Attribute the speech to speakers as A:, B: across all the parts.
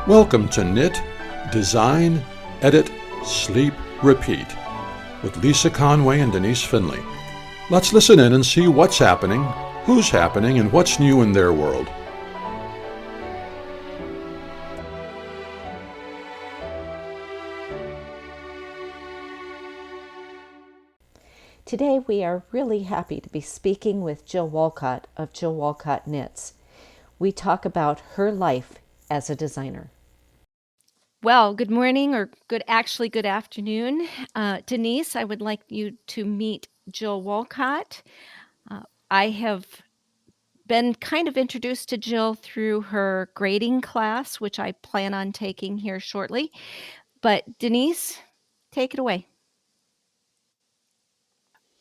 A: Welcome to Knit, Design, Edit, Sleep, Repeat with Lisa Conway and Denise Finley. Let's listen in and see what's happening, who's happening, and what's new in their world.
B: Today we are really happy to be speaking with Jill Wolcott of Jill Wolcott Knits. We talk about her life as a designer.
C: Well, good morning or good afternoon. Denise, I would like you to meet Jill Wolcott. I have been kind of introduced to Jill through her grading class, which I plan on taking here shortly. But Denise, take it away.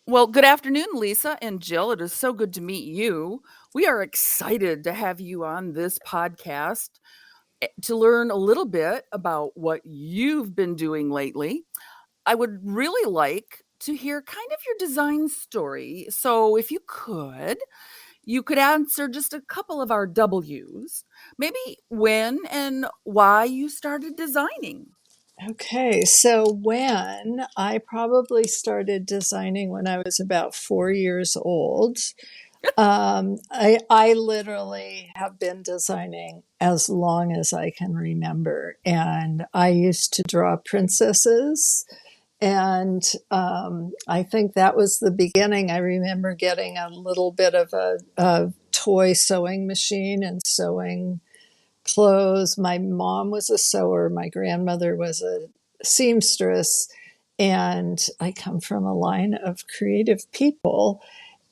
D: Well, good afternoon, Lisa and Jill. It is so good to meet you. We are excited to have you on this podcast to learn a little bit about what you've been doing lately. I would really like to hear kind of your design story. So if you could answer just a couple of our W's. Maybe when and why you started designing.
E: Okay, so when I probably started designing when I was about 4 years old. I literally have been designing as long as I can remember. And I used to draw princesses. And I think that was the beginning. I remember getting a little bit of a toy sewing machine and sewing clothes. My mom was a sewer. My grandmother was a seamstress. And I come from a line of creative people.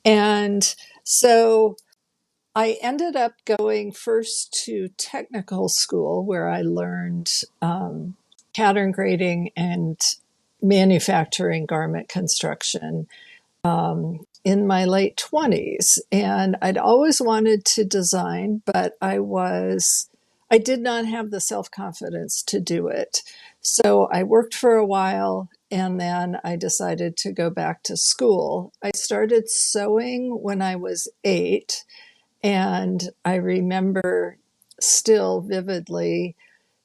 E: And so I ended up going first to technical school where I learned pattern grading and manufacturing garment construction in my late 20s. And I'd always wanted to design, but I did not have the self-confidence to do it. So I worked for a while and then I decided to go back to school. I started sewing when I was 8, and I remember still vividly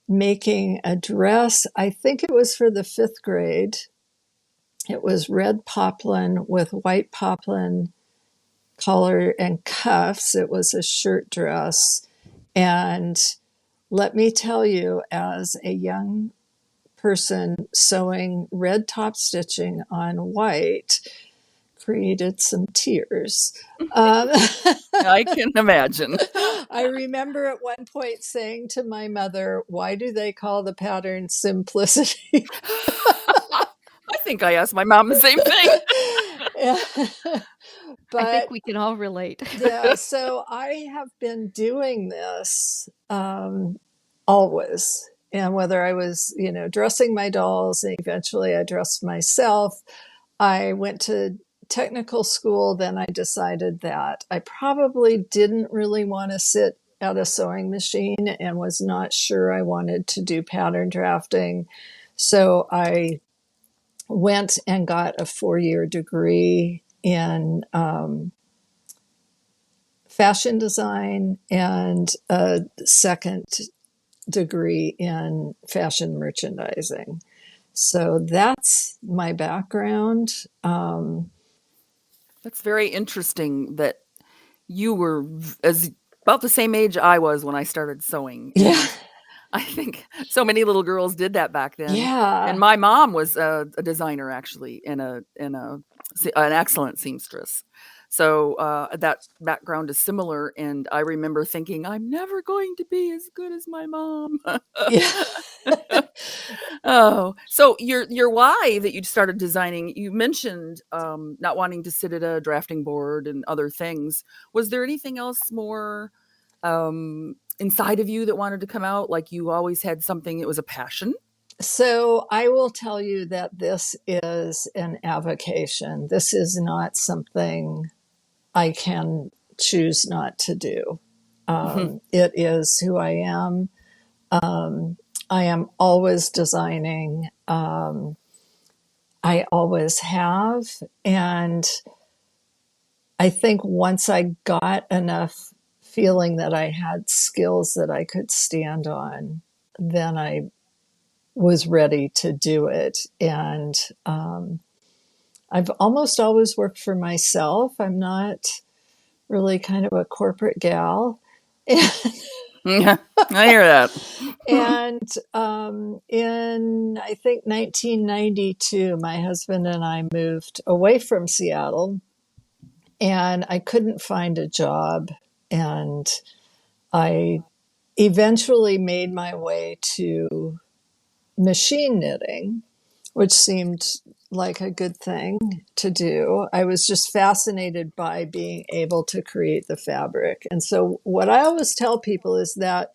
E: making a dress. I think it was for the 5th grade. It was red poplin with white poplin collar and cuffs. It was a shirt dress. And let me tell you, as a young person, sewing red top stitching on white created some tears.
D: I can imagine.
E: I remember at one point saying to my mother, "Why do they call the pattern simplicity?"
D: I think I asked my mom the same thing.
E: But
C: I think we can all relate.
E: yeah, so I have been doing this always. And whether I was, dressing my dolls, and eventually I dressed myself, I went to technical school. Then I decided that I probably didn't really want to sit at a sewing machine and was not sure I wanted to do pattern drafting. So I went and got a 4-year degree in fashion design and a second degree in fashion merchandising. So that's my background.
D: That's very interesting that you were as about the same age I was when I started sewing.
E: Yeah.
D: I think so many little girls did that back then.
E: Yeah.
D: And my mom was a designer actually and an excellent seamstress. So that background is similar. And I remember thinking, I'm never going to be as good as my mom.
E: Yeah.
D: Oh, so your why that you started designing, you mentioned not wanting to sit at a drafting board and other things. Was there anything else more inside of you that wanted to come out? Like you always had something, it was a passion?
E: So I will tell you that this is an avocation. This is not something I can choose not to do. It is who I am. I am always designing. I always have. And I think once I got enough feeling that I had skills that I could stand on, then I was ready to do it. And I've almost always worked for myself. I'm not really kind of a corporate gal.
D: Yeah, I hear that.
E: And in, I think, 1992, my husband and I moved away from Seattle, and I couldn't find a job. And I eventually made my way to machine knitting, which seemed like a good thing to do. I was just fascinated by being able to create the fabric. And so what I always tell people is that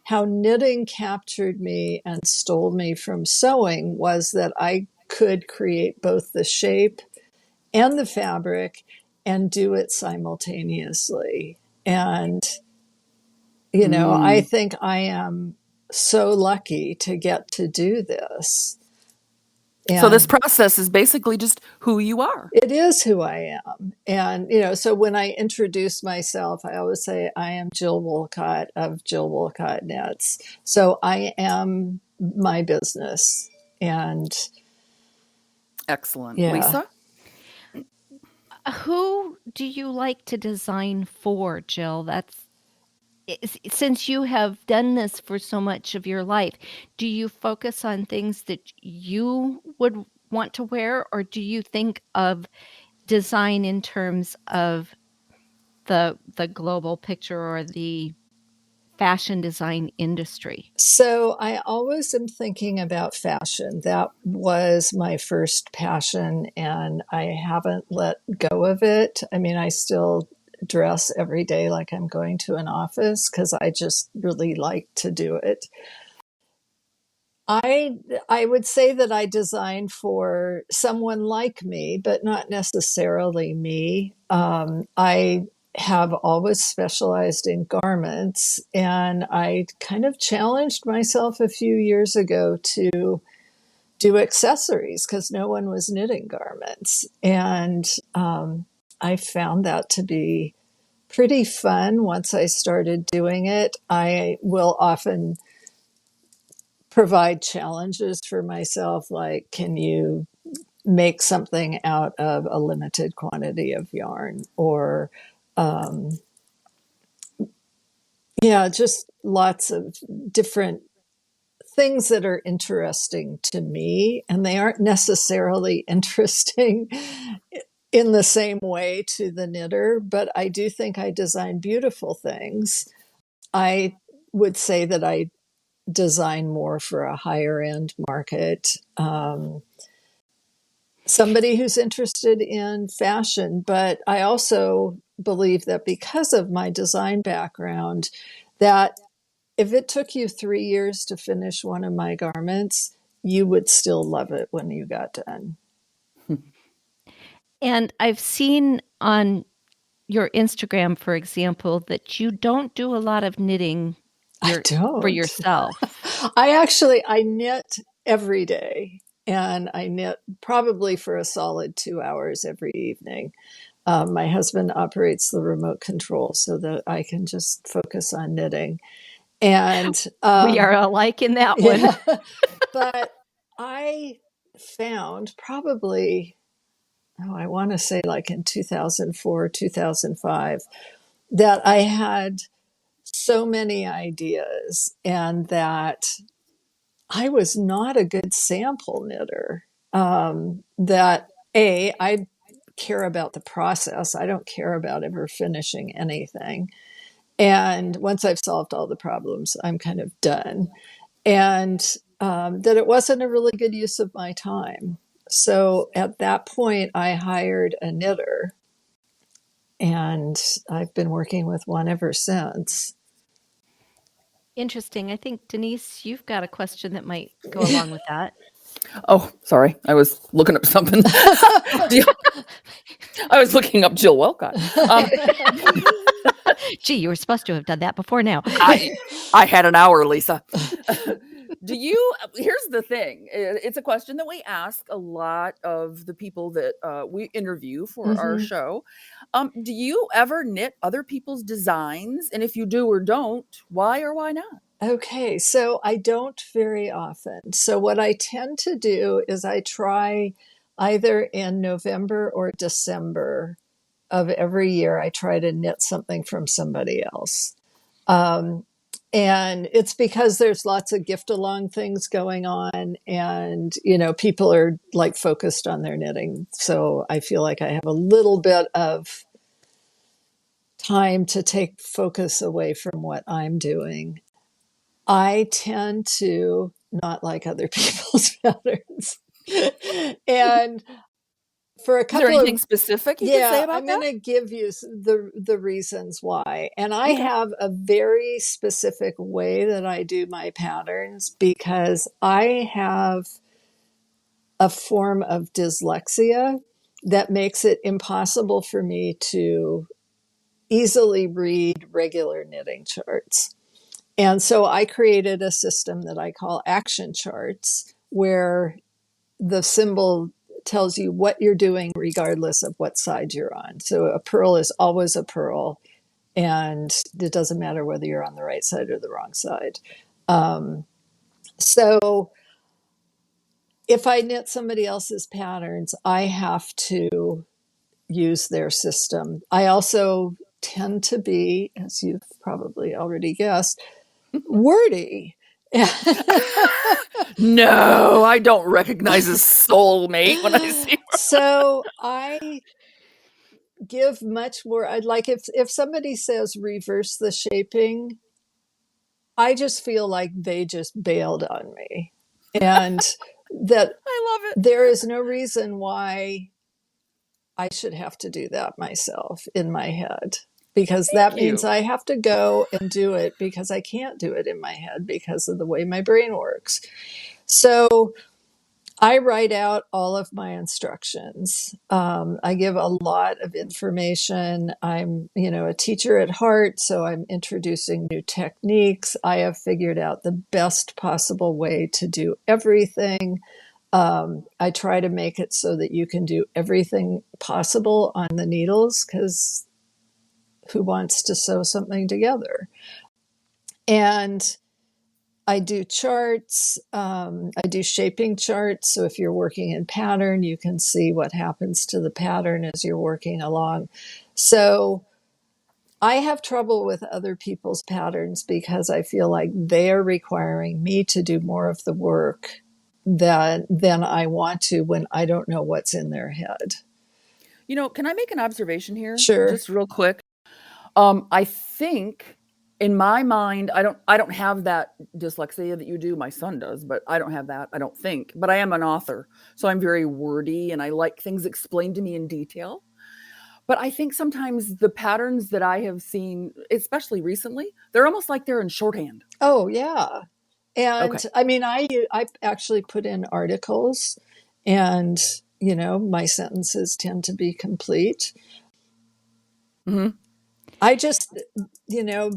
E: how knitting captured me and stole me from sewing was that I could create both the shape and the fabric and do it simultaneously. And, I think I am so lucky to get to do this.
D: So this
E: And
D: process is basically just who you are.
E: it is who I am. And, so when I introduce myself, I always say I am Jill Wolcott of Jill Wolcott Knits. So I am my business. And
D: Excellent.
E: yeah.
D: Lisa?
C: Who do you like to design for, Jill? Since you have done this for so much of your life, do you focus on things that you would want to wear, or do you think of design in terms of the global picture or the fashion design industry?
E: So I always am thinking about fashion. That was my first passion, and I haven't let go of it. I mean, I still dress every day like I'm going to an office because I just really like to do it. I would say that I design for someone like me, but not necessarily me. I have always specialized in garments, and I kind of challenged myself a few years ago to do accessories because no one was knitting garments. And I found that to be pretty fun once I started doing it. I will often provide challenges for myself, like, can you make something out of a limited quantity of yarn? Or just lots of different things that are interesting to me, and they aren't necessarily interesting in the same way to the knitter, but I do think I design beautiful things. I would say that I design more for a higher end market. Somebody who's interested in fashion, but I also believe that because of my design background, that if it took you 3 years to finish one of my garments, you would still love it when you got done.
C: And I've seen on your Instagram, for example, that you don't do a lot of knitting
E: I don't.
C: for yourself.
E: I knit every day, and I knit probably for a solid 2 hours every evening. My husband operates the remote control so that I can just focus on knitting. And
C: We are alike in that one.
E: yeah, but I found probably, I want to say like in 2004, 2005, that I had so many ideas and that I was not a good sample knitter. I care about the process. I don't care about ever finishing anything. And once I've solved all the problems, I'm kind of done. And that it wasn't a really good use of my time. So at that point, I hired a knitter, and I've been working with one ever since.
C: Interesting. I think, Denise, you've got a question that might go along with that.
D: Oh, sorry. I was looking up something. I was looking up Jill Wolcott.
C: Gee, you were supposed to have done that before now.
D: I had an hour, Lisa. Here's the thing. It's a question that we ask a lot of the people that we interview for our
E: Hmm.
D: show. Do you ever knit other people's designs? And if you do or don't, why or why not?
E: Okay, so I don't very often. So what I tend to do is I try either in November or December of every year, I try to knit something from somebody else. Um, and it's because there's lots of gift along things going on, and people are like focused on their knitting. So I feel like I have a little bit of time to take focus away from what I'm doing. I tend to not like other people's patterns. And for a
D: Is there
E: couple
D: anything
E: of,
D: specific you could say
E: yeah, I'm
D: about
E: going
D: that?
E: to give you the reasons why. And I
D: Okay.
E: have a very specific way that I do my patterns because I have a form of dyslexia that makes it impossible for me to easily read regular knitting charts. And so I created a system that I call action charts, where the symbol tells you what you're doing regardless of what side you're on. So a purl is always a purl, and it doesn't matter whether you're on the right side or the wrong side. So if I knit somebody else's patterns, I have to use their system. I also tend to be, as you've probably already guessed, wordy.
D: No, I don't recognize a soulmate when I see her.
E: So I give much more. I'd like, if somebody says reverse the shaping, I just feel like they just bailed on me, and that
D: I love it.
E: there is no reason why I should have to do that myself in my head, because that
D: Thank
E: means
D: you.
E: I have to go and do it because I can't do it in my head because of the way my brain works. So I write out all of my instructions. I give a lot of information. I'm, a teacher at heart, so I'm introducing new techniques. I have figured out the best possible way to do everything. I try to make it so that you can do everything possible on the needles, because who wants to sew something together? And I do charts. I do shaping charts. So if you're working in pattern, you can see what happens to the pattern as you're working along. So I have trouble with other people's patterns because I feel like they're requiring me to do more of the work than I want to when I don't know what's in their head.
D: Can I make an observation here?
E: Sure.
D: Just real quick. I think in my mind, I don't have that dyslexia that you do. My son does, but I don't have that, I don't think. But I am an author, so I'm very wordy and I like things explained to me in detail. But I think sometimes the patterns that I have seen, especially recently, they're almost like they're in shorthand.
E: Oh, yeah. And
D: Okay.
E: I mean, I actually put in articles, and my sentences tend to be complete.
D: Mhm.
E: I just,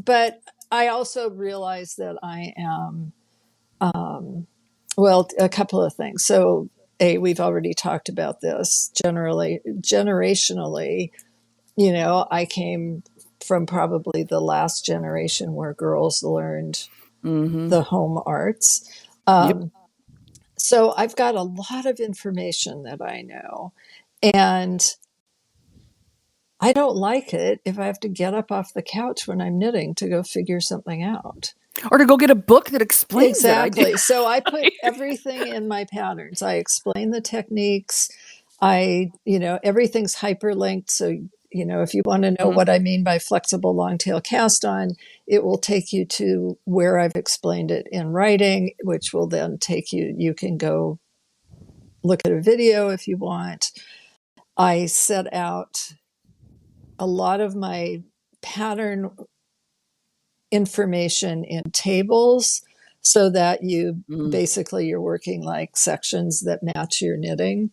E: but I also realize that I am, well, a couple of things. So, we've already talked about this. Generationally, I came from probably the last generation where girls learned
D: Mhm.
E: the home arts.
D: Yep.
E: So I've got a lot of information that I know, and I don't like it if I have to get up off the couch when I'm knitting to go figure something out.
D: Or to go get a book that explains it. I do.
E: Exactly. So I put everything in my patterns. I explain the techniques. Everything's hyperlinked. So, if you want to know
D: Mhm.
E: what I mean by flexible long tail cast on, it will take you to where I've explained it in writing, which will then you can go look at a video if you want. I set out a lot of my pattern information in tables, so that
D: Mhm.
E: you're working like sections that match your knitting,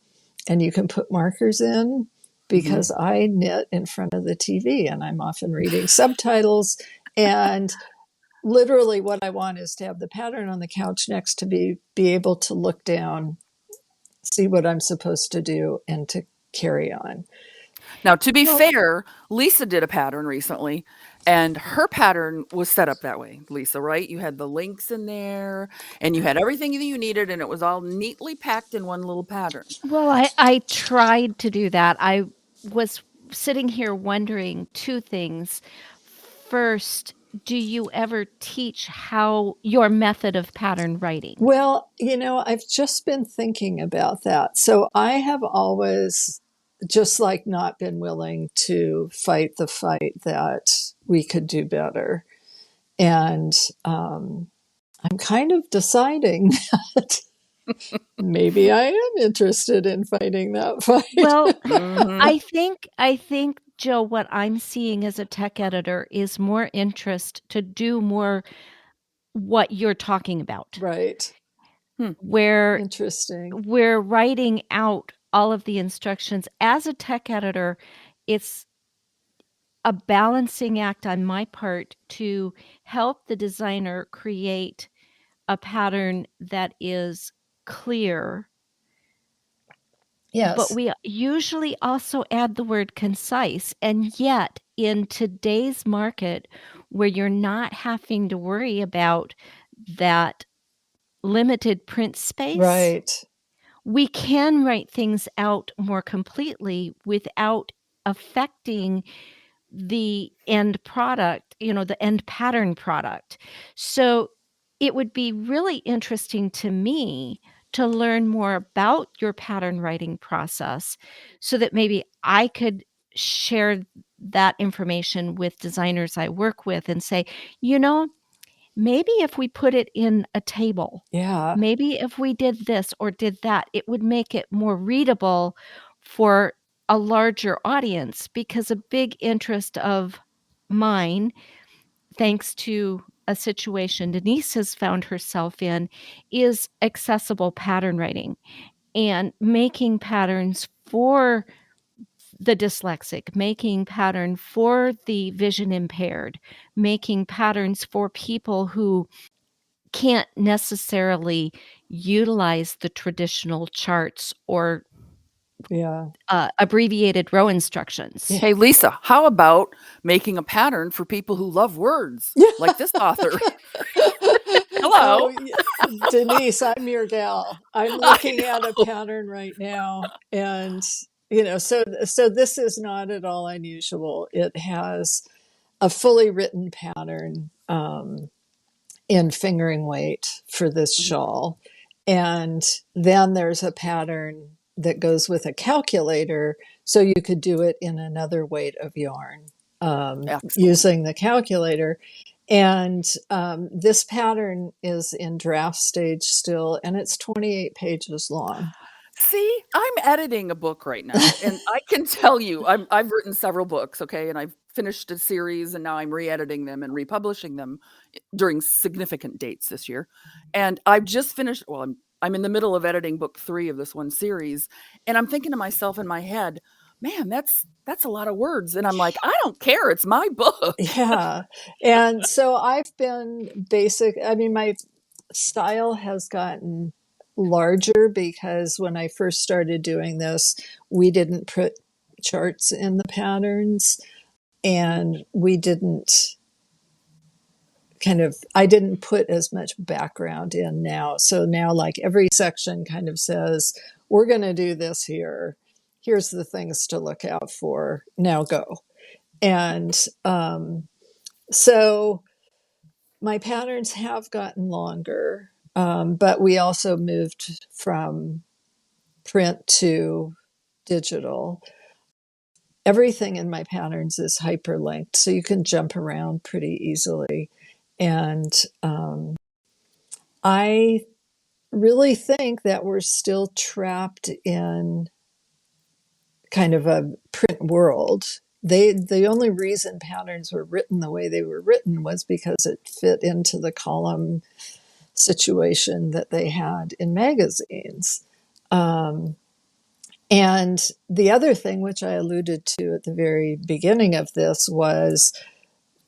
E: and you can put markers in,
D: Mhm.
E: because I knit in front of the TV and I'm often reading subtitles, and literally what I want is to have the pattern on the couch next to be able to look down, see what I'm supposed to do, and to carry on.
D: Now, to be
B: Well,
D: fair, Lisa did a pattern recently, and her pattern was set up that way, Lisa, right? You had the links in there, and you had everything that you needed, and it was all neatly packed in one little pattern.
C: Well, I tried to do that. I was sitting here wondering two things. First, do you ever teach how your method of pattern writing?
E: Well, I've just been thinking about that. So I have always just like not been willing to fight the fight that we could do better. And I'm kind of deciding that maybe I am interested in fighting that fight.
C: Well,
D: Mhm.
C: I think, Jill, what I'm seeing as a tech editor is more interest to do more what you're talking about,
E: Right.
C: where
E: Interesting.
C: we're writing out all of the instructions. As a tech editor, it's a balancing act on my part to help the designer create a pattern that is clear. But
E: Yes.
C: we usually also add the word concise. And yet, in today's market, where you're not having to worry about that limited print space,
E: Right.
C: we can write things out more completely without affecting the end product, the end pattern product. So it would be really interesting to me to learn more about your pattern writing process so that maybe I could share that information with designers I work with and say, maybe if we put it in a table,
E: Yeah.
C: maybe if we did this or did that, it would make it more readable for a larger audience, because a big interest of mine, thanks to a situation Denise has found herself in, is accessible pattern writing and making patterns for the dyslexic, making pattern for the vision impaired, making patterns for people who can't necessarily utilize the traditional charts or
E: Yeah.
C: abbreviated row instructions.
E: Yeah.
D: Hey, Lisa, how about making a pattern for people who love words, like this author?
E: Oh,
D: Hello.
E: Denise, I'm your gal. I'm
D: I
E: looking at a
D: know.
E: pattern right now, and so this is not at all unusual. It has a fully written pattern in fingering weight for this
D: Mhm.
E: shawl, and then there's a pattern that goes with a calculator, so you could do it in another weight of yarn
D: Excellent.
E: using the calculator. And this pattern is in draft stage still, and it's 28 pages long.
D: See, I'm editing a book right now, and I can tell you, I've written several books, okay, and I've finished a series, and now I'm re-editing them and republishing them during significant dates this year. And I've just finished. Well, I'm in the middle of editing book 3 of this one series, and I'm thinking to myself in my head, "Man, that's a lot of words." And I'm like, "I don't care. It's my book."
E: Yeah. And so I've been I mean, my style has gotten larger because when I first started doing this, we didn't put charts in the patterns, and we didn't I didn't put as much background in now. So now, like, every section kind of says, we're going to do this here. Here's the things to look out for. Now go. And so my patterns have gotten longer, but we also moved from print to digital. Everything in my patterns is hyperlinked, so you can jump around pretty easily. And I really think that we're still trapped in kind of a print world. The only reason patterns were written the way they were written was because it fit into the column situation that they had in magazines. And the other thing, which I alluded to at the very beginning of this, was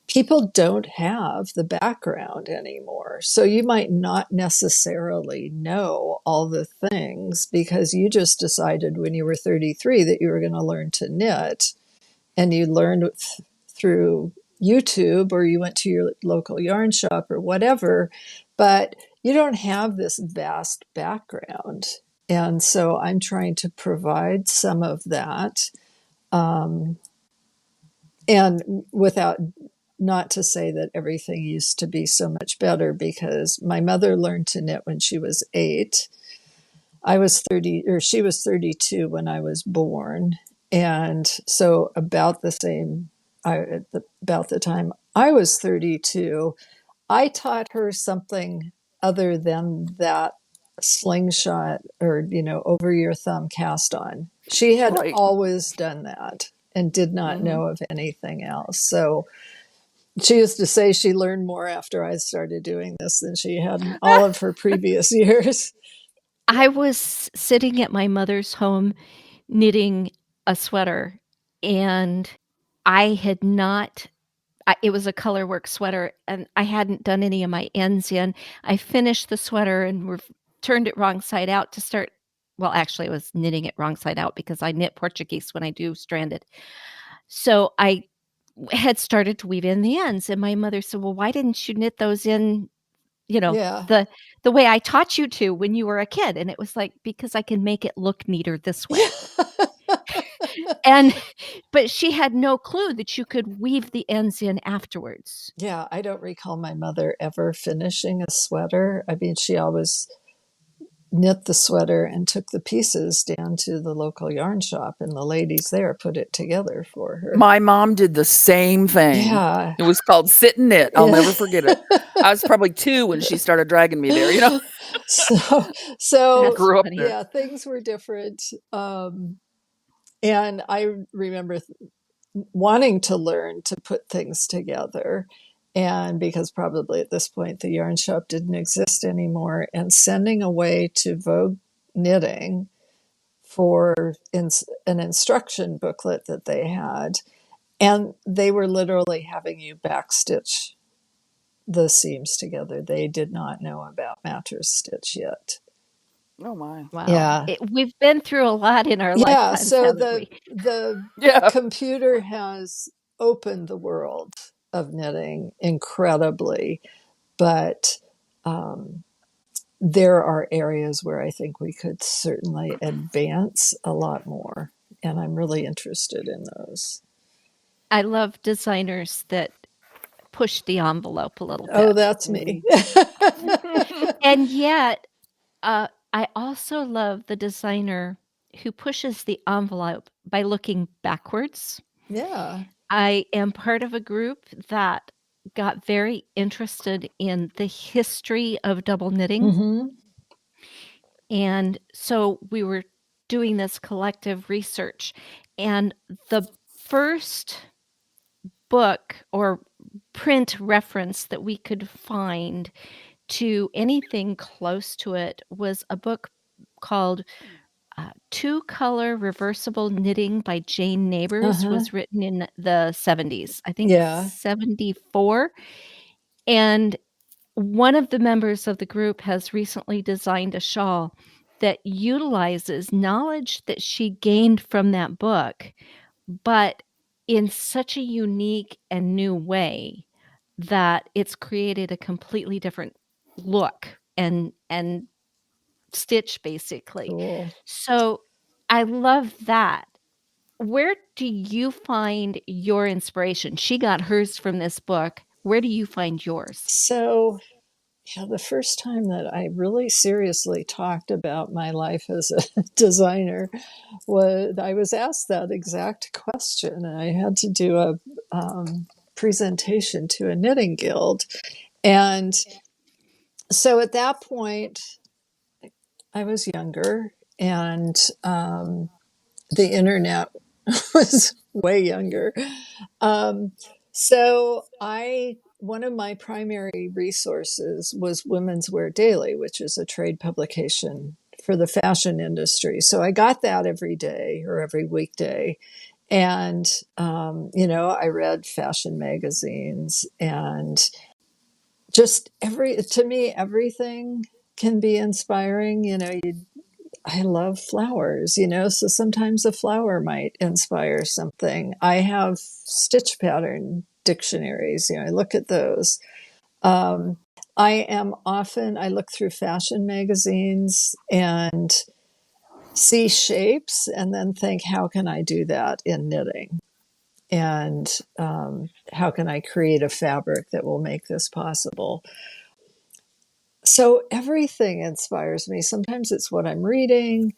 E: people don't have the background anymore. So you might not necessarily know all the things because you just decided when you were 33 that you were going to learn to knit, and you learned through YouTube, or you went to your local yarn shop or whatever, but you don't have this vast background. And so I'm trying to provide some of that. And without, not to say that everything used to be so much better, because my mother learned to knit when she was 8. I was 30, or she was 32 when I was born. And so about the same, about the time I was 32, I taught her something other than that slingshot or, over your thumb cast on. She had
D: Right.
E: always done that and did not
D: Mm-hmm.
E: know of anything else. So she used to say she learned more after I started doing this than she had in all of her previous years.
C: I was sitting at my mother's home knitting a sweater, and I had not it was a colorwork sweater, and I hadn't done any of my ends in. I finished the sweater and turned it wrong side out to start. Well, actually, I was knitting it wrong side out because I knit Portuguese when I do stranded. So I had started to weave in the ends, and my mother said, "Well, why didn't you knit those in, you know,
E: Yeah.
C: the way I taught you to when you were a kid?" And it was like, "Because I can make it look neater this way." And but she had no clue that you could weave the ends in afterwards.
E: Yeah, I don't recall my mother ever finishing a sweater. I mean, she always knit the sweater and took the pieces down to the local yarn shop, and the ladies there put it together for her.
D: My mom did the same thing.
E: Yeah.
D: It was called Sit and Knit. I'll
E: Yeah.
D: never forget it. I was probably 2 when she started dragging me there,
E: So
D: I grew up
C: funny.
D: there.
E: yeah, things were different. And I remember wanting to learn to put things together. And because probably at this point the yarn shop didn't exist anymore, and sending away to Vogue Knitting for an instruction booklet that they had. And they were literally having you backstitch the seams together. They did not know about mattress stitch yet.
D: Oh my.
C: Wow.
E: Yeah.
C: We've been through a lot in our
E: Yeah,
C: lifetimes,
E: so
C: haven't we?
E: the
D: Yeah.
E: computer has opened the world of knitting incredibly, but there are areas where I think we could certainly advance a lot more, and I'm really interested in those.
C: I love designers that push the envelope a little
E: Oh,
C: bit.
E: that's me.
C: And yet, I also love the designer who pushes the envelope by looking backwards.
E: Yeah.
C: I am part of a group that got very interested in the history of double knitting.
E: Mm-hmm.
C: And so we were doing this collective research. And the first book or print reference that we could find to anything close to it was a book called Two Color Reversible Knitting by Jane Neighbors.
E: Uh-huh.
C: Was written in the 70s, I think
E: Yeah.
C: 74. And one of the members of the group has recently designed a shawl that utilizes knowledge that she gained from that book, but in such a unique and new way that it's created a completely different look and stitch, basically.
E: Cool.
C: So I love that. Where do you find your inspiration? She got hers from this book. Where do you find yours?
E: So, yeah, the first time that I really seriously talked about my life as a designer was I was asked that exact question, and I had to do a presentation to a knitting guild. And so at that point, I was younger, and the internet was way younger. So one of my primary resources was Women's Wear Daily, which is a trade publication for the fashion industry. So I got that every day or every weekday. And, I read fashion magazines, and just to me, everything can be inspiring. I love flowers, so sometimes a flower might inspire something. I have stitch pattern dictionaries, I look at those. Um, I look through fashion magazines and see shapes and then think, how can I do that in knitting? And how can I create a fabric that will make this possible? So everything inspires me. Sometimes it's what I'm reading.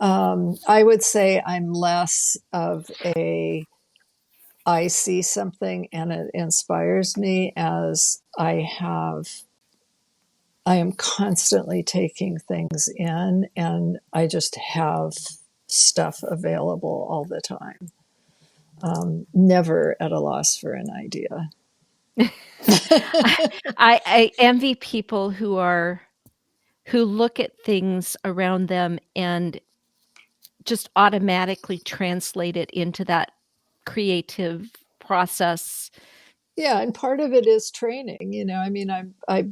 E: I would say I'm less of I see something and it inspires me, as I am constantly taking things in, and I just have stuff available all the time. Never at a loss for an idea.
C: I envy people who look at things around them and just automatically translate it into that creative process.
E: Yeah, and part of it is training. I mean, I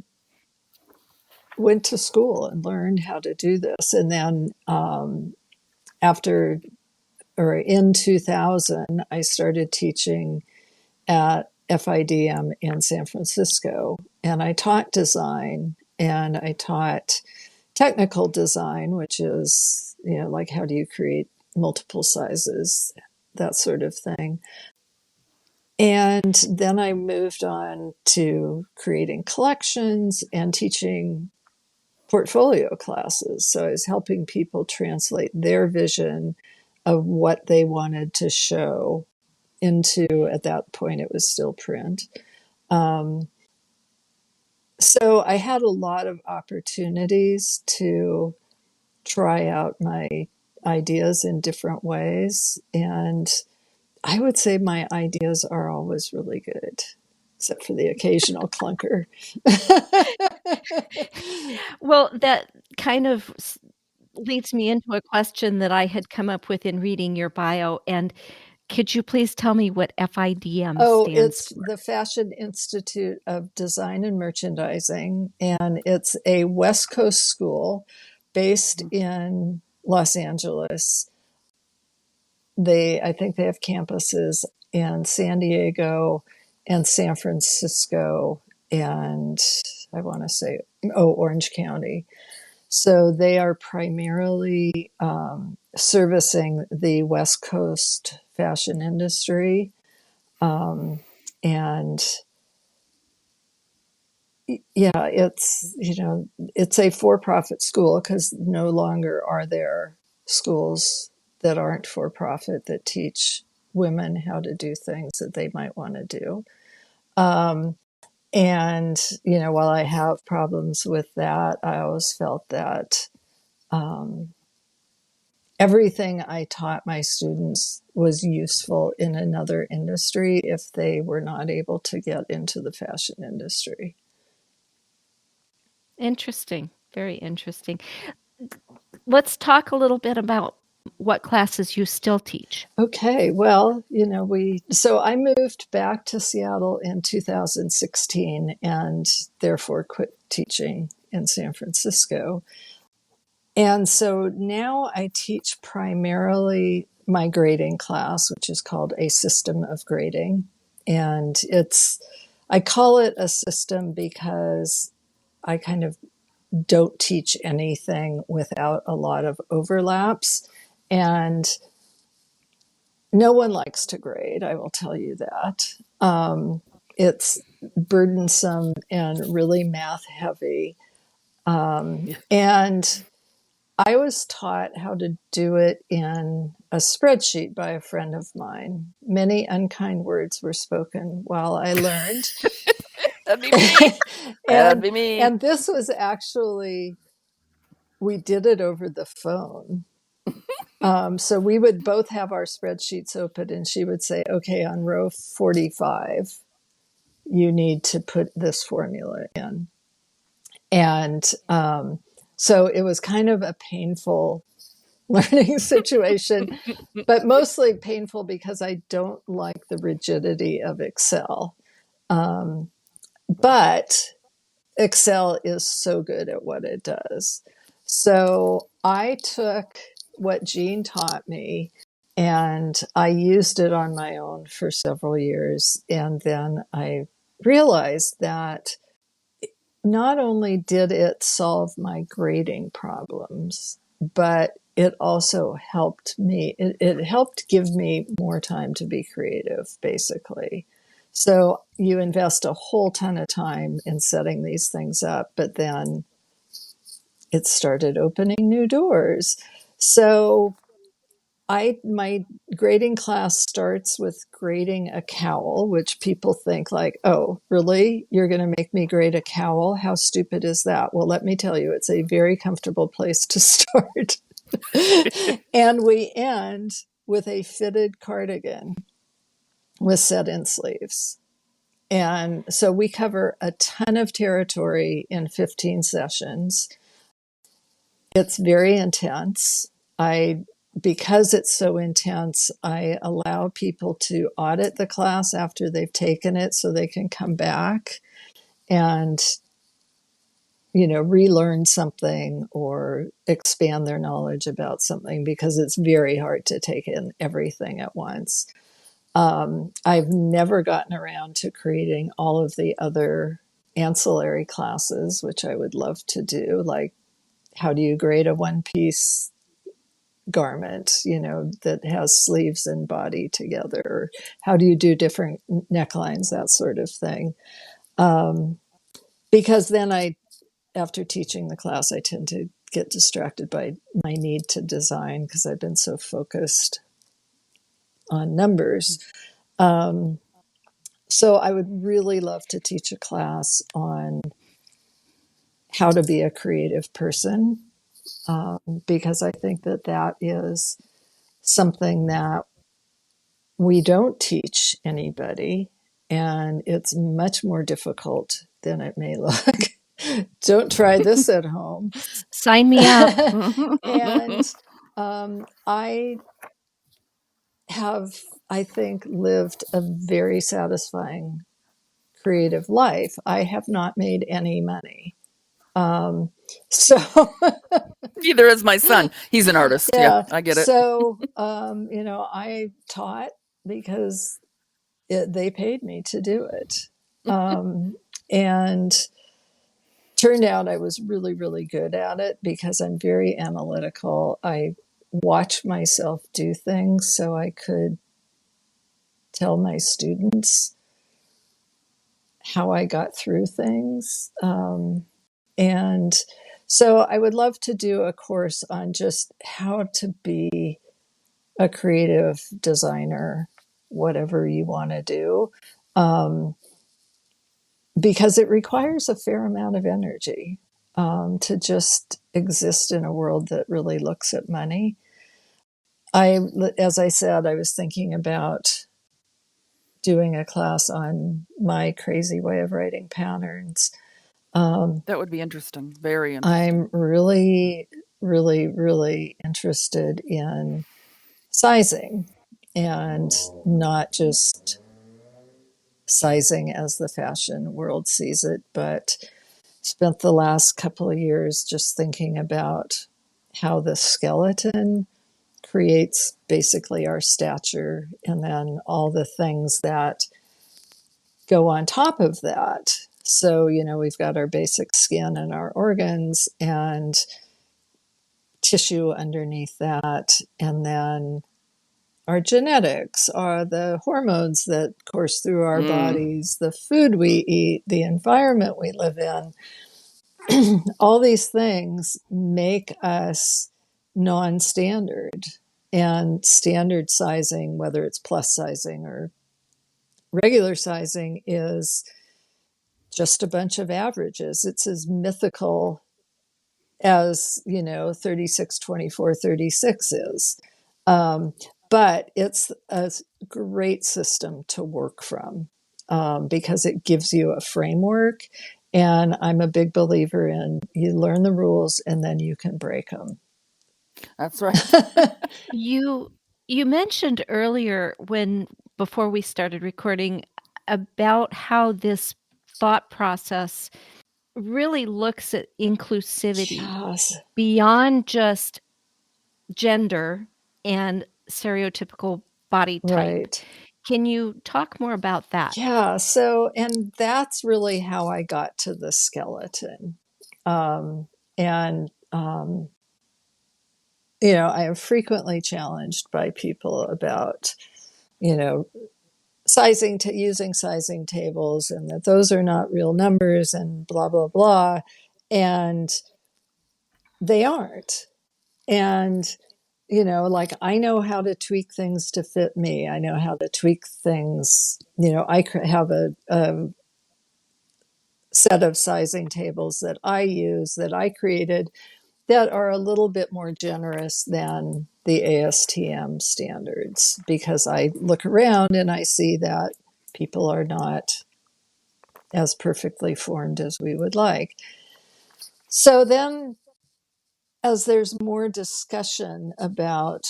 E: went to school and learned how to do this, and then after or in 2000, I started teaching at FIDM in San Francisco, and I taught design and I taught technical design, which is, like how do you create multiple sizes, that sort of thing. And then I moved on to creating collections and teaching portfolio classes. So I was helping people translate their vision of what they wanted to show into, at that point, it was still print. So I had a lot of opportunities to try out my ideas in different ways. And I would say my ideas are always really good, except for the occasional clunker.
C: Well, that kind of leads me into a question that I had come up with in reading your bio, and could you please tell me what FIDM
E: Oh,
C: stands
E: it's
C: for?
E: the Fashion Institute of Design and Merchandising, and it's a West Coast school based in Los Angeles. I think they have campuses in San Diego and San Francisco, and I want to say, Orange County. So they are primarily servicing the West Coast fashion industry. And yeah, it's a for-profit school, because no longer are there schools that aren't for-profit that teach women how to do things that they might want to do. And while I have problems with that, I always felt that everything I taught my students was useful in another industry if they were not able to get into the fashion industry.
C: Interesting, very interesting. Let's talk a little bit about what classes you still teach.
E: Okay, well, so I moved back to Seattle in 2016 and therefore quit teaching in San Francisco. And so now I teach primarily my grading class, which is called A System of Grading. And I call it a system because I kind of don't teach anything without a lot of overlaps. And no one likes to grade, I will tell you that. It's burdensome and really math heavy. And I was taught how to do it in a spreadsheet by a friend of mine. Many unkind words were spoken while I learned.
D: That'd be me. That'd be me.
E: And this was actually, we did it over the phone. So we would both have our spreadsheets open, and she would say, okay, on row 45, you need to put this formula in. And so it was kind of a painful learning situation, but mostly painful because I don't like the rigidity of Excel. But Excel is so good at what it does. So I took what Jean taught me and I used it on my own for several years. And then I realized that not only did it solve my grading problems, but it also helped me. It helped give me more time to be creative, basically. So you invest a whole ton of time in setting these things up, but then it started opening new doors. So my grading class starts with grading a cowl, which people think like, oh, really? You're going to make me grade a cowl? How stupid is that? Well, let me tell you, it's a very comfortable place to start. And we end with a fitted cardigan with set-in sleeves. And so we cover a ton of territory in 15 sessions. It's very intense. Because it's so intense, I allow people to audit the class after they've taken it so they can come back and, relearn something or expand their knowledge about something because it's very hard to take in everything at once. I've never gotten around to creating all of the other ancillary classes, which I would love to do, like how do you grade a one-piece garment, that has sleeves and body together? Or how do you do different necklines, that sort of thing? Because then after teaching the class, I tend to get distracted by my need to design because I've been so focused on numbers. So I would really love to teach a class on how to be a creative person, because I think that is something that we don't teach anybody, and it's much more difficult than it may look. Don't try this at home.
C: Sign me up.
E: And I have, I think, lived a very satisfying creative life. I have not made any money. So
D: Neither is my son. He's an artist. Yeah, I get it.
E: So, I taught because they paid me to do it. And turned out I was really, really good at it because I'm very analytical. I watch myself do things so I could tell my students how I got through things. And so I would love to do a course on just how to be a creative designer, whatever you want to do, because it requires a fair amount of energy to just exist in a world that really looks at money. As I said, I was thinking about doing a class on my crazy way of writing patterns.
D: That would be interesting. Very interesting.
E: I'm really, really, really interested in sizing, and not just sizing as the fashion world sees it, but spent the last couple of years just thinking about how the skeleton creates basically our stature, and then all the things that go on top of that. So, we've got our basic skin and our organs and tissue underneath that. And then our genetics are the hormones that course through our bodies, the food we eat, the environment we live in. All these things make us non-standard. And standard sizing, whether it's plus sizing or regular sizing, is just a bunch of averages. It's as mythical as, 36, 24, 36 is. But it's a great system to work from because it gives you a framework. And I'm a big believer in you learn the rules and then you can break them.
D: That's right.
C: You you mentioned earlier before we started recording about how this thought process really looks at inclusivity
E: Yes,
C: beyond just gender and stereotypical body type.
E: right.
C: Can you talk more about that?
E: Yeah, so, and that's really how I got to the skeleton. And I am frequently challenged by people about, you know, using sizing tables, and that those are not real numbers and blah, blah, blah. And they aren't. And, like, I know how to tweak things to fit me. I know how to tweak things. I have a set of sizing tables that I use that I created that are a little bit more generous than the ASTM standards, because I look around and I see that people are not as perfectly formed as we would like. So then, as there's more discussion about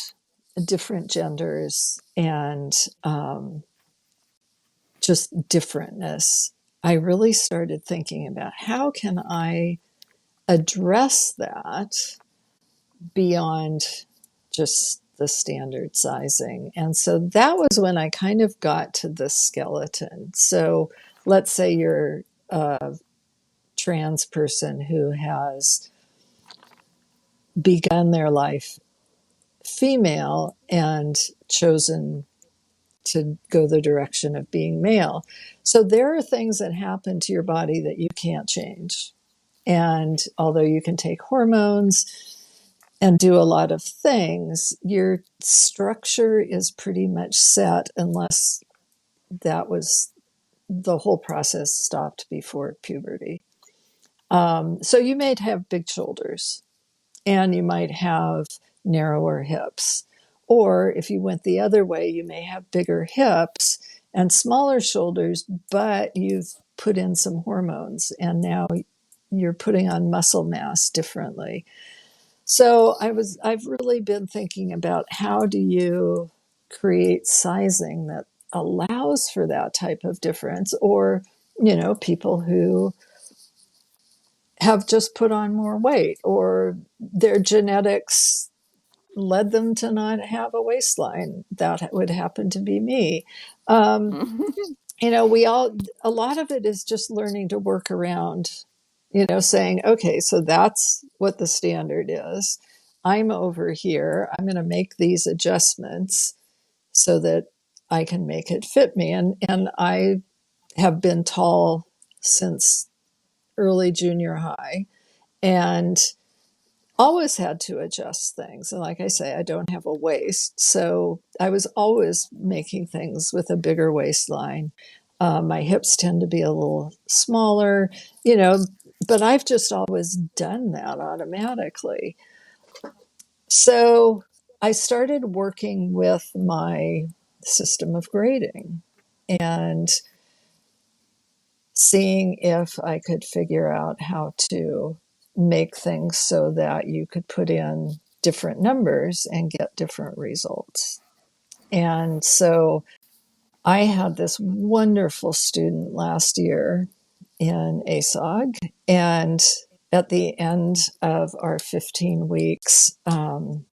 E: different genders and just differentness, I really started thinking about how can I address that beyond just the standard sizing. And so that was when I kind of got to the skeleton. So let's say you're a trans person who has begun their life female and chosen to go the direction of being male. So there are things that happen to your body that you can't change. And although you can take hormones and do a lot of things, your structure is pretty much set unless the whole process stopped before puberty. So you might have big shoulders and you might have narrower hips. Or if you went the other way, you may have bigger hips and smaller shoulders, but you've put in some hormones and now you're putting on muscle mass differently. So I've really been thinking about how do you create sizing that allows for that type of difference, or, people who have just put on more weight, or their genetics led them to not have a waistline. That would happen to be me. Um, a lot of it is just learning to work around, saying, okay, so that's what the standard is. I'm over here. I'm going to make these adjustments so that I can make it fit me. And I have been tall since early junior high and always had to adjust things. And like I say, I don't have a waist. So I was always making things with a bigger waistline. My hips tend to be a little smaller, but I've just always done that automatically. So I started working with my system of grading and seeing if I could figure out how to make things so that you could put in different numbers and get different results. And so I had this wonderful student last year in ASOG, and at the end of our 15 weeks, I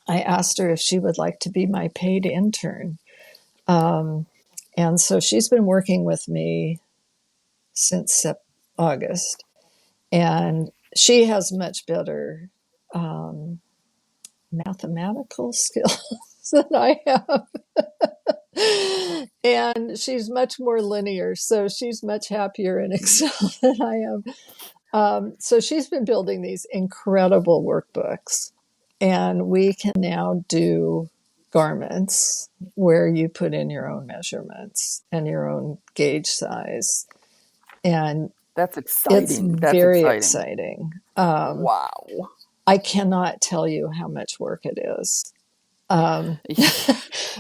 E: asked her if she would like to be my paid intern. Um, and so she's been working with me since August, and she has much better um, mathematical skills than I have. And she's much more linear, so she's much happier in Excel than I am. So she's been building these incredible workbooks, and we can now do garments where you put in your own measurements and your own gauge size. And
D: That's
E: it's
D: exciting. That's
E: very
D: exciting.
E: exciting.
D: Wow.
E: I cannot tell you how much work it is.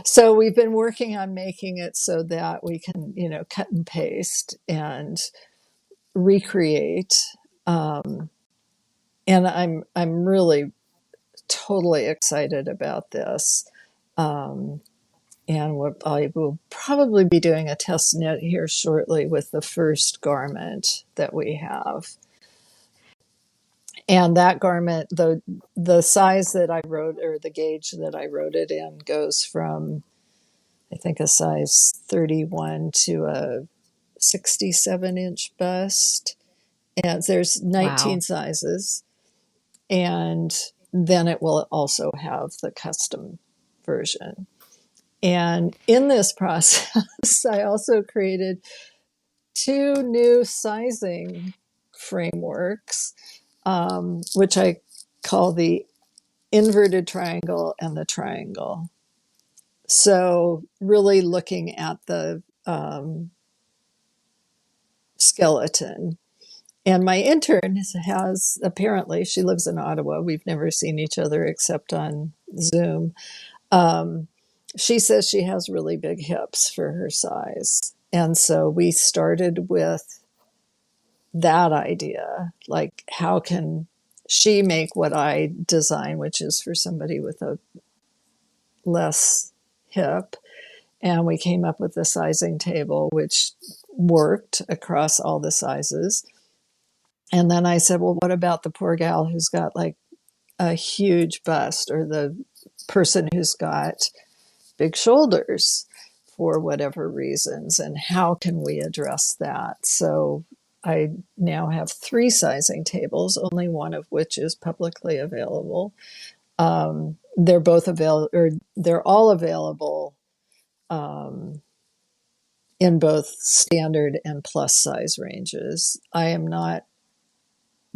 E: So we've been working on making it so that we can, cut and paste and recreate. And I'm really totally excited about this. And I will probably be doing a test knit here shortly with the first garment that we have. And that garment, the size that I wrote, or the gauge that I wrote it in, goes from, I think, a size 31 to a 67-inch bust. And there's 19
B: Wow.
E: sizes. And then it will also have the custom version. And in this process, I also created 2 new sizing frameworks, which I call the inverted triangle and the triangle. So really looking at the skeleton. And my intern has, apparently, she lives in Ottawa. We've never seen each other except on Zoom. She says she has really big hips for her size. And so we started with that idea, like, how can she make what I design, which is for somebody with a less hip. And we came up with the sizing table, which worked across all the sizes. And then I said, well, what about the poor gal who's got like a huge bust, or the person who's got big shoulders for whatever reasons, and how can we address that? So I now have 3 sizing tables, only one of which is publicly available. They're both available, or they're all available in both standard and plus size ranges. I am not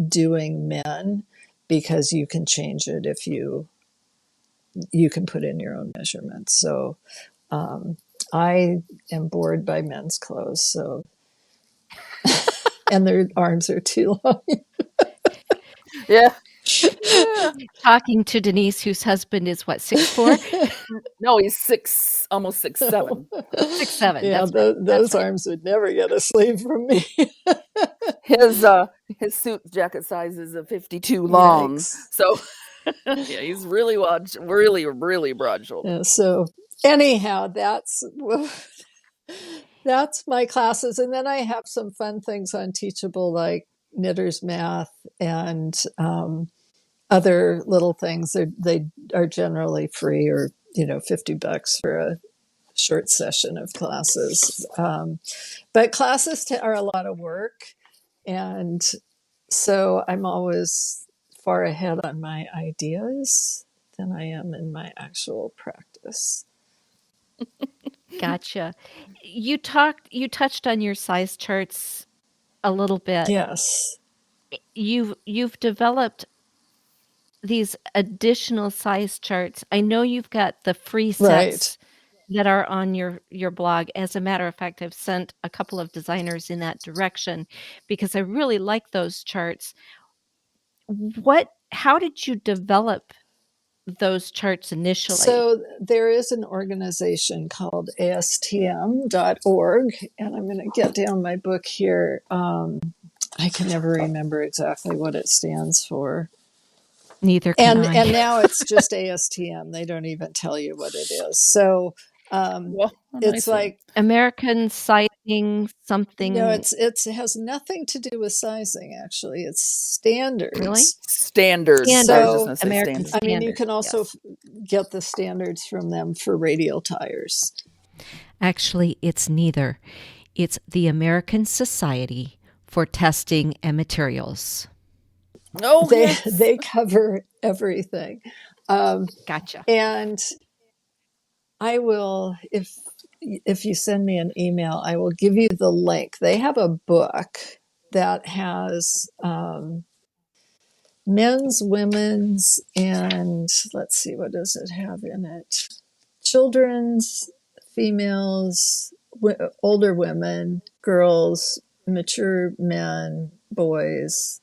E: doing men because you can change it if you can put in your own measurements. So I am bored by men's clothes, so and their arms are too long.
D: Yeah.
C: Talking to Denise, whose husband is what, 6'4"?
D: No, he's almost 6'7".
C: 6'7".
E: Yeah,
C: That's right.
E: those arms would never get a sleeve from me.
D: His suit jacket size is a 52 long.
E: Yikes.
D: So yeah, he's really broad shouldered.
E: Yeah, so anyhow, that's my classes. And then I have some fun things on Teachable, like Knitter's Math and other little things. They are generally free, or $50 for a short session of classes. But classes are a lot of work, and so I'm always far ahead on my ideas than I am in my actual practice.
C: Gotcha. You touched on your size charts a little bit.
E: Yes.
C: You've developed these additional size charts. I know you've got the free sets that are on your blog. As a matter of fact, I've sent a couple of designers in that direction because I really like those charts. How did you develop those charts initially?
E: So there is an organization called astm.org, and I'm going to get down my book here. I can never remember exactly what it stands for.
C: Neither can I.
E: And now it's just ASTM. They don't even tell you what it is. So it's like
C: American Sizing something.
E: No, it has nothing to do with sizing. Actually, it's standards.
C: Really?
D: Standards.
E: So
C: American
E: standards. I mean, you can also get the standards from them for radial tires.
C: Actually, it's neither. It's the American Society for Testing and Materials.
E: Oh, they cover everything.
C: Gotcha.
E: And I will, if you send me an email, I will give you the link. They have a book that has men's, women's, and let's see, what does it have in it? Children's, females, older women, girls, mature men, boys,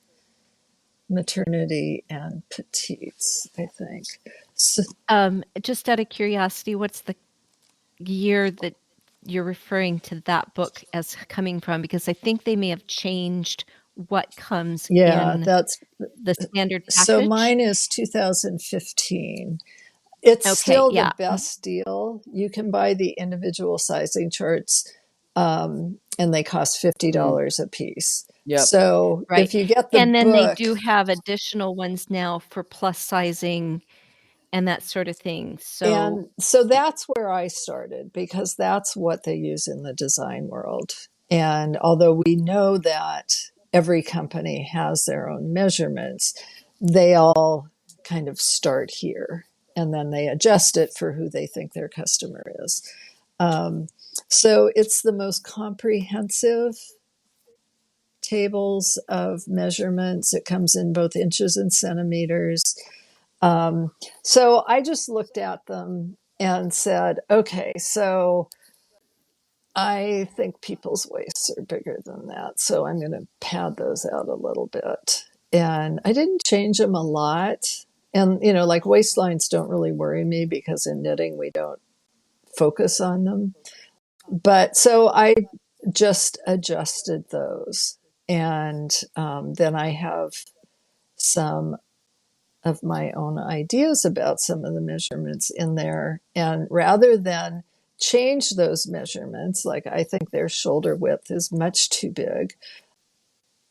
E: maternity, and petites, I think. So,
C: just out of curiosity, what's the year that you're referring to that book as coming from? Because I think they may have changed what comes
E: Yeah,
C: in
E: that's
C: the standard
E: so
C: package?
E: mine is 2015. It's
C: Okay,
E: still the
C: yeah.
E: best deal. You can buy the individual sizing charts, and they cost
D: Mm,
E: $50 a piece.
D: yep.
E: So
C: Right.
E: if you get the
C: And then they
E: book,
C: do have additional ones now for plus sizing and that sort of thing. So,
E: and so that's where I started because that's what they use in the design world. And although we know that every company has their own measurements, they all kind of start here and then they adjust it for who they think their customer is. Um, so it's the most comprehensive tables of measurements. It comes in both inches and centimeters. So I just looked at them and said, okay, so I think people's waists are bigger than that. So I'm going to pad those out a little bit. And I didn't change them a lot. And, like waistlines don't really worry me because in knitting, we don't focus on them. But so I just adjusted those. And then I have some of my own ideas about some of the measurements in there. And rather than change those measurements, like I think their shoulder width is much too big,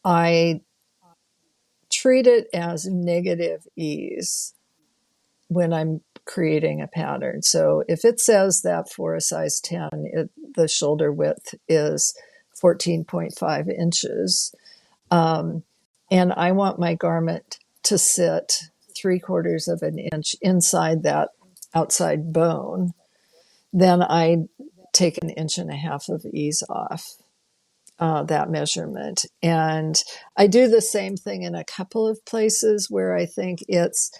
E: I treat it as negative ease when I'm creating a pattern. So if it says that for a size 10, the shoulder width is 14.5 inches, and I want my garment to sit 3/4 of an inch inside that outside bone, then I take 1.5 inches of ease off that measurement. And I do the same thing in a couple of places where I think it's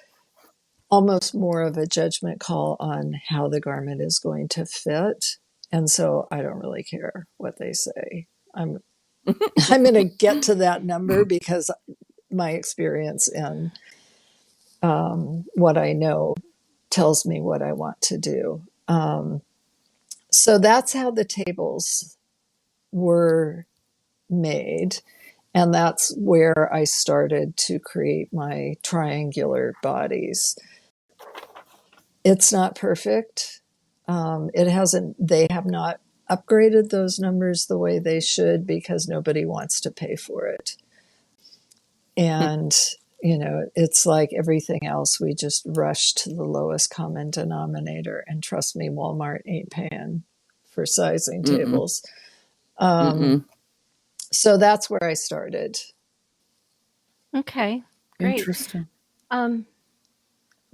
E: almost more of a judgment call on how the garment is going to fit. And so I don't really care what they say. I'm going to get to that number because my experience and what I know tells me what I want to do. So that's how the tables were made. And that's where I started to create my triangular bodies. It's not perfect. They have not upgraded those numbers the way they should because nobody wants to pay for it. And, it's like everything else. We just rush to the lowest common denominator. And trust me, Walmart ain't paying for sizing
D: Mm-mm.
E: tables. Um,
D: Mm-mm.
E: so that's where I started.
C: okay, great.
D: Interesting.
C: Um,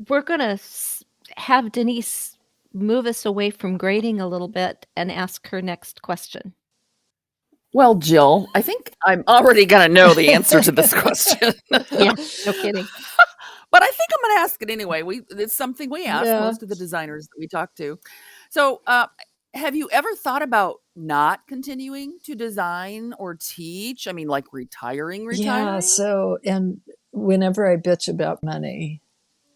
C: we're going to have Denise move us away from grading a little bit and ask her next question.
D: Well, Jill, I think I'm already going to know the answer to this question.
C: Yeah, no kidding.
D: But I think I'm going to ask it anyway. It's something we ask
E: Yeah.
D: most of the designers that we talk to. So, have you ever thought about not continuing to design or teach? I mean, like retiring?
E: Yeah. So, and whenever I bitch about money,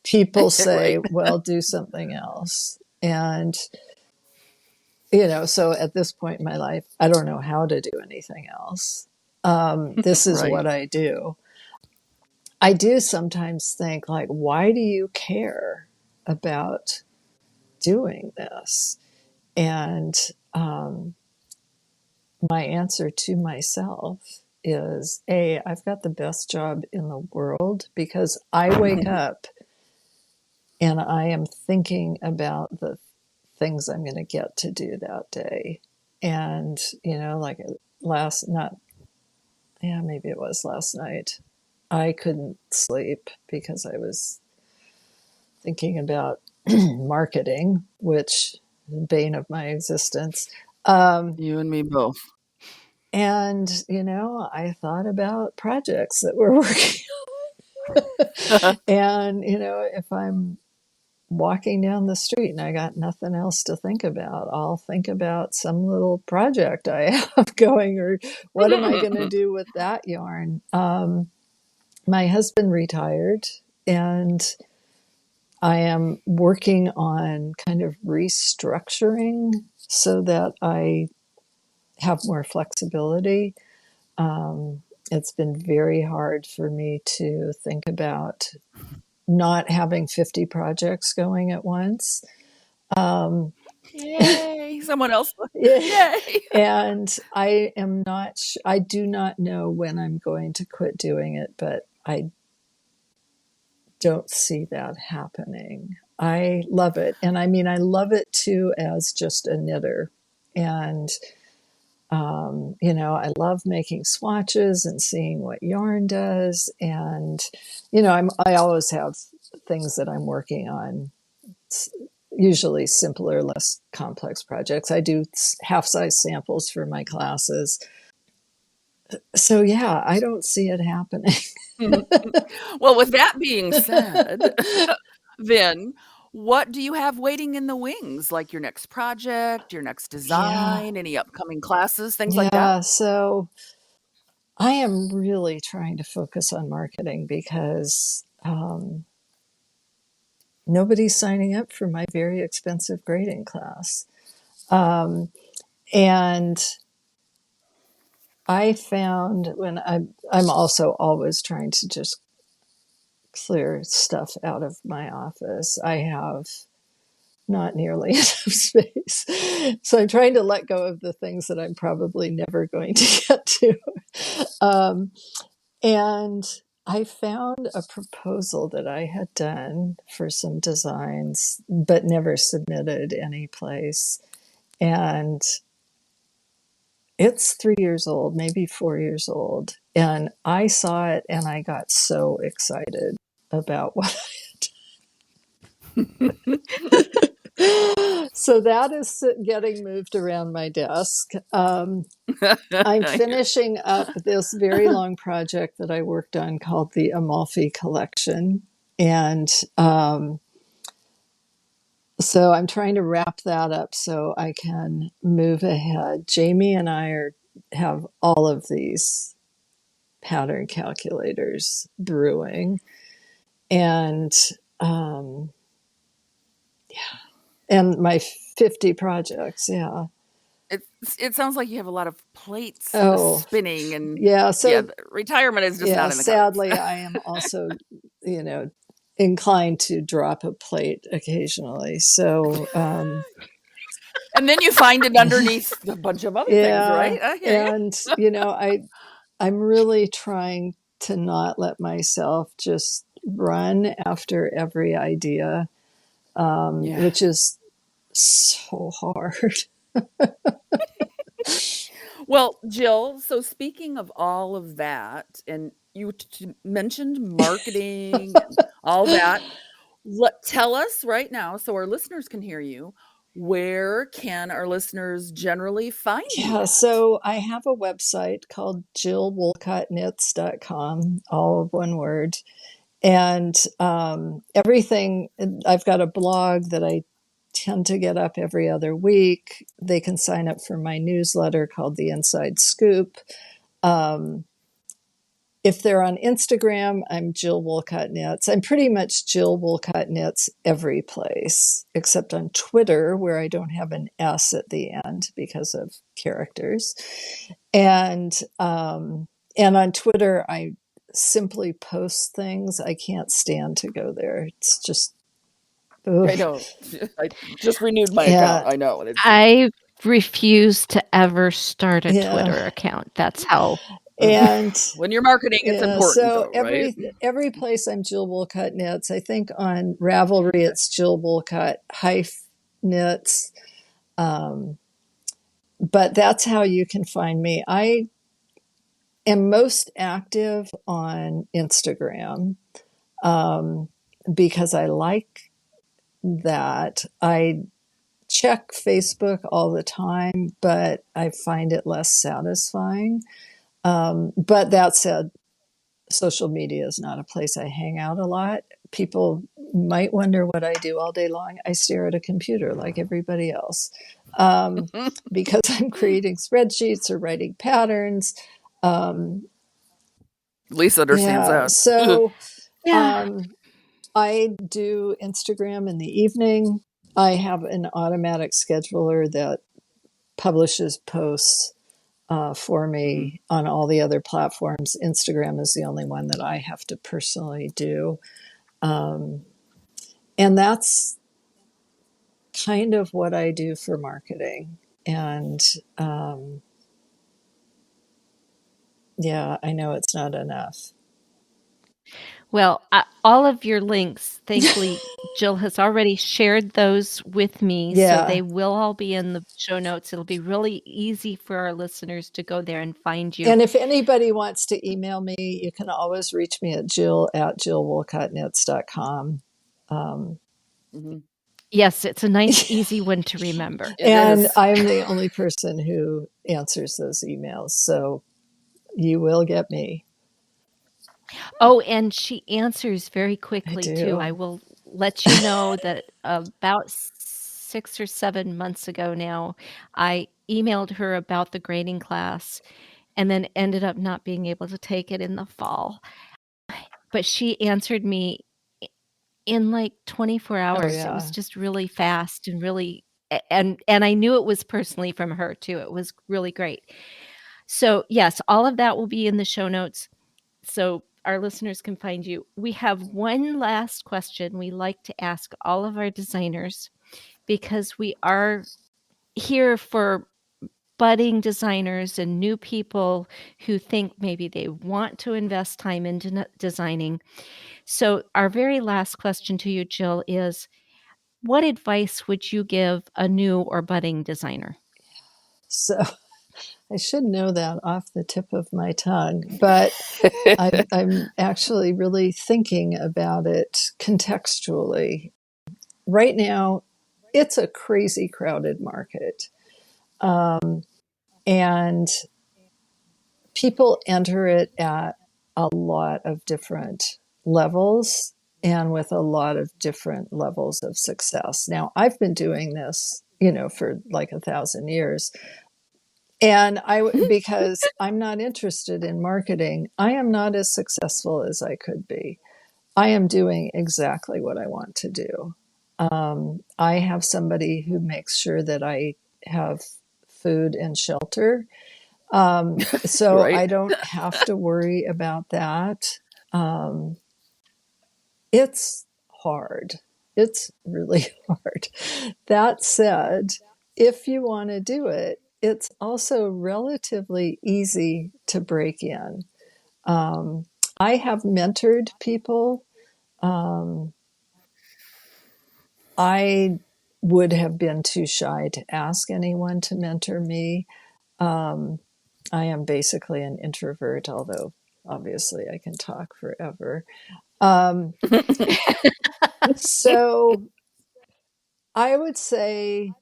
E: people say,
D: Right.
E: well, do something else. And, so at this point in my life, I don't know how to do anything else. This is
D: Right.
E: what I do. I do sometimes think, like, why do you care about doing this? And my answer to myself is I've got the best job in the world because I wake up and I am thinking about the things I'm going to get to do that day. And, like maybe it was last night, I couldn't sleep because I was thinking about marketing, which is the bane of my existence.
D: You and me both.
E: And, I thought about projects that we're working on. And, if I'm walking down the street and I got nothing else to think about, I'll think about some little project I have going or what am I going to do with that yarn? My husband retired and I am working on kind of restructuring so that I have more flexibility. it's been very hard for me to think about not having 50 projects going at once.
D: Yay! Someone else.
E: Yeah.
D: Yay!
E: And I am not, I do not know when I'm going to quit doing it, but I don't see that happening. I love it. And I mean, I love it too as just a knitter. And, I love making swatches and seeing what yarn does. And, I always have things that I'm working on, usually simpler, less complex projects. I do half-size samples for my classes. So yeah, I don't see it happening.
D: Well, with that being said, then what do you have waiting in the wings? Like your next project, your next
E: Yeah.
D: design, any upcoming classes, things like that?
E: Yeah. So I am really trying to focus on marketing because nobody's signing up for my very expensive grading class. And I found when I'm also always trying to just clear stuff out of my office. I have not nearly enough space. So I'm trying to let go of the things that I'm probably never going to get to. And I found a proposal that I had done for some designs, but never submitted any place. And it's 3 years old, maybe 4 years old. And I saw it and I got so excited about what so that is getting moved around my desk. I'm finishing up this very long project that I worked on called the Amalfi Collection. And so I'm trying to wrap that up so I can move ahead. Jamie and I have all of these pattern calculators brewing. And and my 50 projects, yeah.
D: It sounds like you have a lot of plates spinning, and
E: yeah. So
D: retirement is just not in the
E: sadly,
D: cards.
E: I am also, inclined to drop a plate occasionally. So,
D: And then you find it underneath a bunch of other things, right? Okay.
E: and I'm really trying to not let myself just run after every idea, which is so hard.
D: Well, Jill, so speaking of all of that, and you mentioned marketing and all that, tell us right now so our listeners can hear you, where can our listeners generally find you
E: Yeah,
D: at?
E: so I have a website called jillwolcottknits.com, all of one word. And everything, I've got a blog that I tend to get up every other week. They can sign up for my newsletter called The Inside Scoop. If they're on Instagram, I'm Jill Wolcott Knits. I'm pretty much Jill Wolcott Knits every place, except on Twitter, where I don't have an S at the end because of characters. And on Twitter, I simply post things. I can't stand to go there. It's just, ugh.
D: I know. I just renewed my account. I know.
C: I refuse to ever start a
E: Yeah.
C: Twitter account. That's how.
E: And
D: when you're marketing, it's important,
E: so
D: though, right?
E: every place I'm Jill Wolcott Knits. I think on Ravelry it's Jill Wolcott Knits. But that's how you can find me. I am most active on Instagram because I like that. I check Facebook all the time, but I find it less satisfying. But that said, social media is not a place I hang out a lot. People might wonder what I do all day long. I stare at a computer like everybody else because I'm creating spreadsheets or writing patterns.
D: Lisa understands that.
E: So I do Instagram in the evening. I have an automatic scheduler that publishes posts for me on all the other platforms. Instagram is the only one that I have to personally do. And that's kind of what I do for marketing. And yeah, I know it's not enough.
C: Well, all of your links, thankfully, Jill has already shared those with me, so
E: Yeah.
C: they will all be in the show notes. It'll be really easy for our listeners to go there and find you.
E: And if anybody wants to email me, you can always reach me at jill@jillwolcottknits.com.
C: Yes, it's a nice, easy one to remember.
E: And I'm the only person who answers those emails, so you will get me.
C: Oh, and she answers very
E: I
C: quickly too.
E: do.
C: I will let you know that about 6 or 7 months ago now, I emailed her about the grading class and then ended up not being able to take it in the fall. But she answered me in like 24
E: Oh,
C: hours. It was
E: yeah.
C: just really fast and really and I knew it was personally from her too. It was really great. So, yes, all of that will be in the show notes so our listeners can find you. We have one last question we like to ask all of our designers because we are here for budding designers and new people who think maybe they want to invest time into designing. So, our very last question to you, Jill, is what advice would you give a new or budding designer?
E: So I should know that off the tip of my tongue, but I'm actually really thinking about it contextually. Right now, it's a crazy crowded market. And people enter it at a lot of different levels and with a lot of different levels of success. Now, I've been doing this, for like 1,000 years. And because I'm not interested in marketing, I am not as successful as I could be. I am doing exactly what I want to do. I have somebody who makes sure that I have food and shelter. So
D: Right.
E: I don't have to worry about that. It's hard. It's really hard. That said, if you want to do it, it's also relatively easy to break in. I have mentored people. I would have been too shy to ask anyone to mentor me. I am basically an introvert, although obviously I can talk forever. So I would say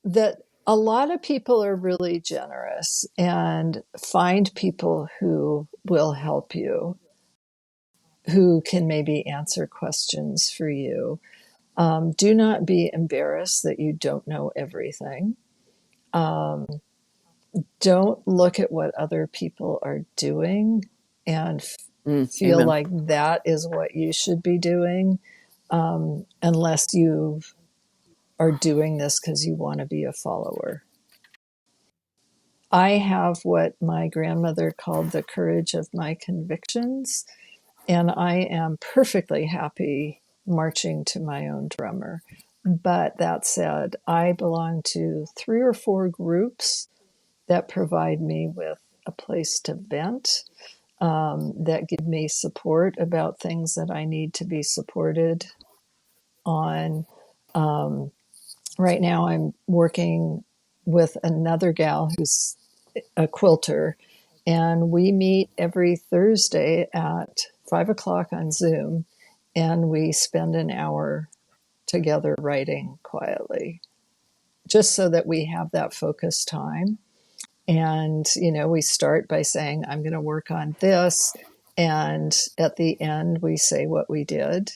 E: that a lot of people are really generous and find people who will help you, who can maybe answer questions for you. Do not be embarrassed that you don't know everything. Don't look at what other people are doing and feel
D: Amen.
E: like that is what you should be doing, unless you are doing this because you want to be a follower. I have what my grandmother called the courage of my convictions, and I am perfectly happy marching to my own drummer. But that said, I belong to 3 or 4 groups that provide me with a place to vent, that give me support about things that I need to be supported on. Right now, I'm working with another gal who's a quilter, and we meet every Thursday at 5 o'clock on Zoom, and we spend an hour together writing quietly, just so that we have that focused time. And, we start by saying, I'm going to work on this. And at the end, we say what we did.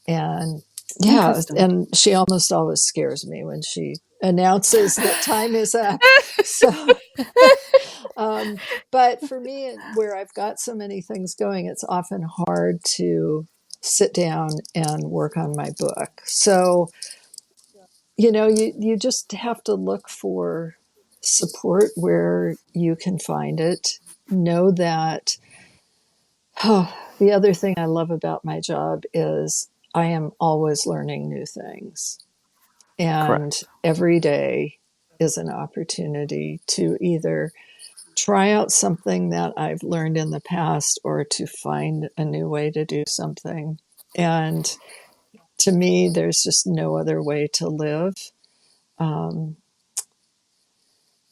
E: And yeah, and she almost always scares me when she announces that time is up. So, but for me, where I've got so many things going, it's often hard to sit down and work on my book. So, you just have to look for support where you can find it. Know that the other thing I love about my job is I am always learning new things. And
D: Correct.
E: every day is an opportunity to either try out something that I've learned in the past or to find a new way to do something. And to me, there's just no other way to live. Um,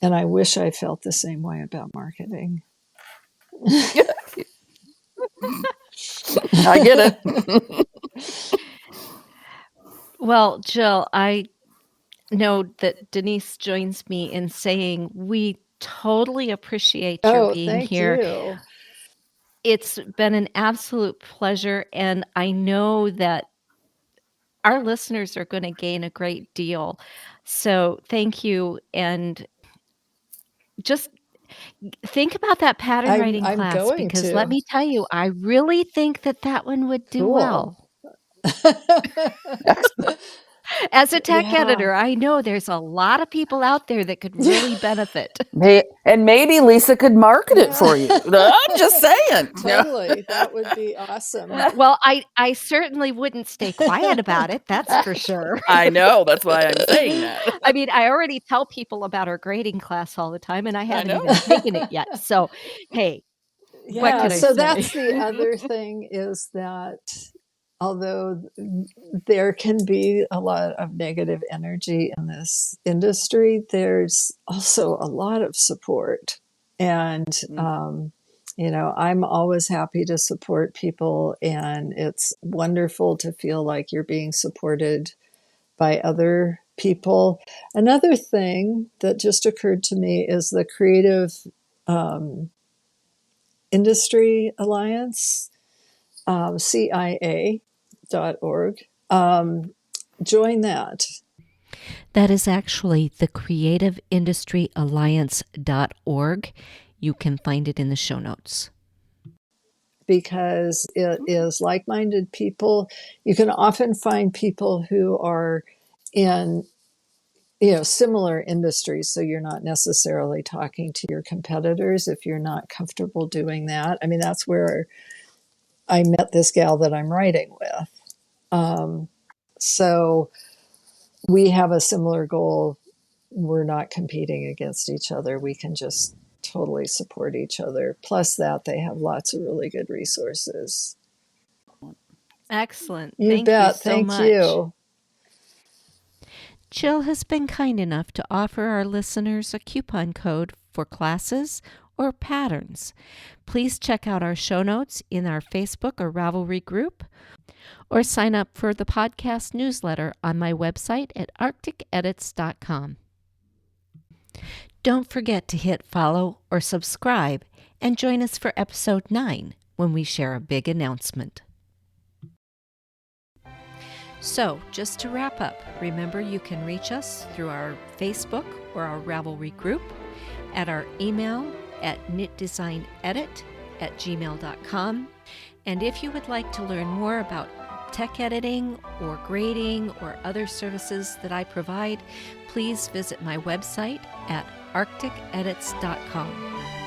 E: and I wish I felt the same way about marketing.
D: I get it.
C: Well, Jill, I know that Denise joins me in saying we totally appreciate your
E: Oh,
C: being
E: thank
C: here.
E: you.
C: It's been an absolute pleasure, and I know that our listeners are going to gain a great deal. So thank you. And just think about that pattern writing
E: I'm
C: class,
E: going
C: because let
E: to.
C: me tell you, I really think that that one would do well.
E: Cool.
D: Excellent.
C: As a tech
E: Yeah.
C: editor, I know there's a lot of people out there that could really benefit.
D: And maybe Lisa could market it for you. I'm just saying.
E: Totally. That would be awesome.
C: Well, I certainly wouldn't stay quiet about it, that's for sure.
D: I know. That's why I'm saying that.
C: I mean, I already tell people about our grading class all the time, and I
D: I
C: haven't
D: know.
C: even taken it yet. So, hey, what
E: Yeah,
C: can I
E: so
C: say?
E: that's the other thing, is that although there can be a lot of negative energy in this industry, there's also a lot of support. And, I'm always happy to support people, and it's wonderful to feel like you're being supported by other people. Another thing that just occurred to me is the Creative Industry Alliance, CIA.org. Join that.
B: That is actually the creativeindustryalliance.org. You can find it in the show notes.
E: Because it is like-minded people. You can often find people who are in similar industries, so you're not necessarily talking to your competitors if you're not comfortable doing that. I mean, that's where I met this gal that I'm writing with. So we have a similar goal. We're not competing against each other. We can just totally support each other. Plus that they have lots of really good resources.
C: Excellent.
E: You
C: Thank you
E: bet.
C: so
E: Thank
C: much.
E: you.
B: Jill has been kind enough to offer our listeners a coupon code for classes or patterns. Please check out our show notes in our Facebook or Ravelry group, or sign up for the podcast newsletter on my website at arcticedits.com. Don't forget to hit follow or subscribe, and join us for episode 9 when we share a big announcement. So, just to wrap up, remember you can reach us through our Facebook or our Ravelry group, at our email at knitdesignedit@gmail.com. And if you would like to learn more about tech editing or grading or other services that I provide, please visit my website at arcticedits.com.